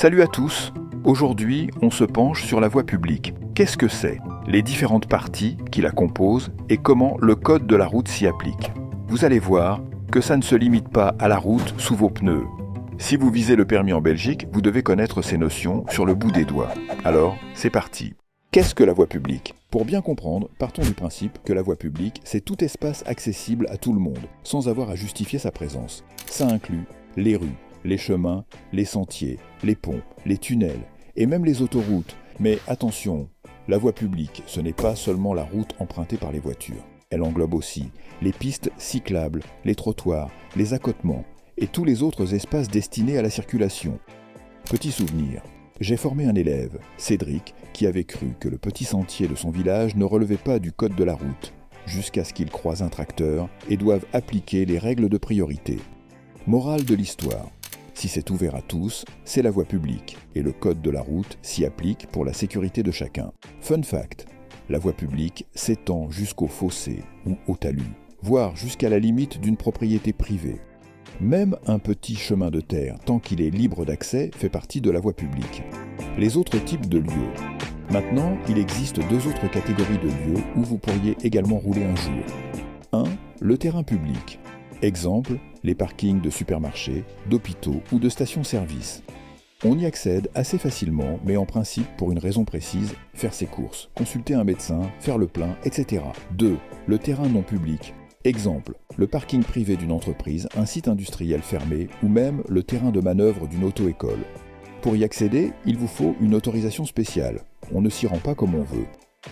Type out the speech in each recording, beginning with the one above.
Salut à tous. Aujourd'hui, on se penche sur la voie publique. Qu'est-ce que c'est? Les différentes parties qui la composent et comment le code de la route s'y applique. Vous allez voir que ça ne se limite pas à la route sous vos pneus. Si vous visez le permis en Belgique, vous devez connaître ces notions sur le bout des doigts. Alors, c'est parti. Qu'est-ce que la voie publique? Pour bien comprendre, partons du principe que la voie publique, c'est tout espace accessible à tout le monde, sans avoir à justifier sa présence. Ça inclut les rues, les chemins, les sentiers, les ponts, les tunnels et même les autoroutes. Mais attention, la voie publique, ce n'est pas seulement la route empruntée par les voitures. Elle englobe aussi les pistes cyclables, les trottoirs, les accotements et tous les autres espaces destinés à la circulation. Petit souvenir, j'ai formé un élève, Cédric, qui avait cru que le petit sentier de son village ne relevait pas du code de la route, jusqu'à ce qu'il croise un tracteur et doive appliquer les règles de priorité. Morale de l'histoire. Si c'est ouvert à tous, c'est la voie publique, et le code de la route s'y applique pour la sécurité de chacun. Fun fact, la voie publique s'étend jusqu'au fossé ou au talus, voire jusqu'à la limite d'une propriété privée. Même un petit chemin de terre, tant qu'il est libre d'accès, fait partie de la voie publique. Les autres types de lieux. Maintenant, il existe deux autres catégories de lieux où vous pourriez également rouler un jour. 1. Le terrain public. Exemple, les parkings de supermarchés, d'hôpitaux ou de stations-service. On y accède assez facilement, mais en principe pour une raison précise, faire ses courses, consulter un médecin, faire le plein, etc. 2. Le terrain non public. Exemple, le parking privé d'une entreprise, un site industriel fermé ou même le terrain de manœuvre d'une auto-école. Pour y accéder, il vous faut une autorisation spéciale. On ne s'y rend pas comme on veut.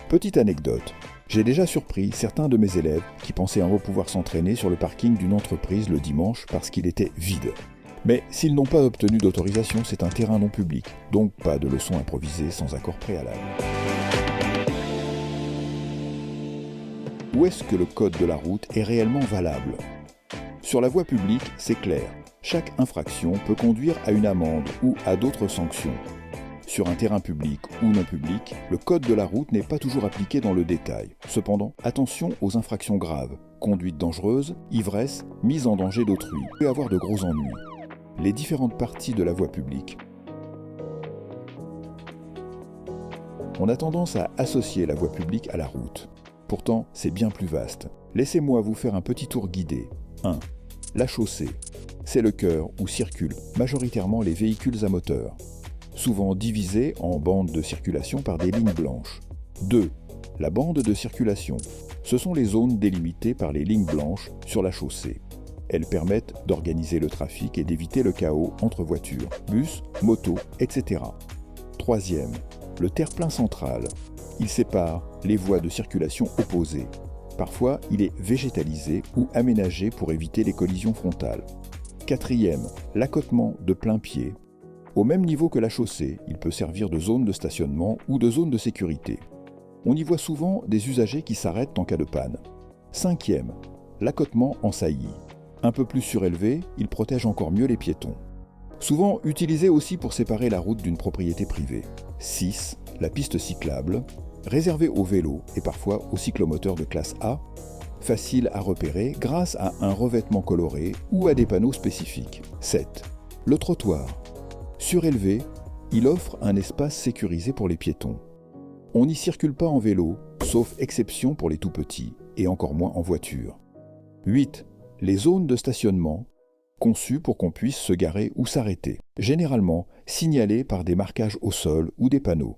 Petite anecdote, j'ai déjà surpris certains de mes élèves qui pensaient un jour pouvoir s'entraîner sur le parking d'une entreprise le dimanche parce qu'il était vide. Mais s'ils n'ont pas obtenu d'autorisation, c'est un terrain non public, donc pas de leçons improvisées sans accord préalable. Où est-ce que le code de la route est réellement valable? Sur la voie publique, c'est clair. Chaque infraction peut conduire à une amende ou à d'autres sanctions. Sur un terrain public ou non public, le code de la route n'est pas toujours appliqué dans le détail. Cependant, attention aux infractions graves. Conduite dangereuse, ivresse, mise en danger d'autrui. Peut avoir de gros ennuis. Les différentes parties de la voie publique. On a tendance à associer la voie publique à la route. Pourtant, c'est bien plus vaste. Laissez-moi vous faire un petit tour guidé. 1. La chaussée. C'est le cœur où circulent majoritairement les véhicules à moteur, souvent divisés en bandes de circulation par des lignes blanches. 2. La bande de circulation. Ce sont les zones délimitées par les lignes blanches sur la chaussée. Elles permettent d'organiser le trafic et d'éviter le chaos entre voitures, bus, motos, etc. 3e. Le terre-plein central. Il sépare les voies de circulation opposées. Parfois, il est végétalisé ou aménagé pour éviter les collisions frontales. 4e, l'accotement de plein pied. Au même niveau que la chaussée, il peut servir de zone de stationnement ou de zone de sécurité. On y voit souvent des usagers qui s'arrêtent en cas de panne. 5e, l'accotement en saillie. Un peu plus surélevé, il protège encore mieux les piétons. Souvent utilisé aussi pour séparer la route d'une propriété privée. 6, la piste cyclable, réservée aux vélos et parfois aux cyclomoteurs de classe A, facile à repérer grâce à un revêtement coloré ou à des panneaux spécifiques. 7. Le trottoir. Surélevé, il offre un espace sécurisé pour les piétons. On n'y circule pas en vélo, sauf exception pour les tout-petits, et encore moins en voiture. 8. Les zones de stationnement, conçues pour qu'on puisse se garer ou s'arrêter, généralement signalées par des marquages au sol ou des panneaux.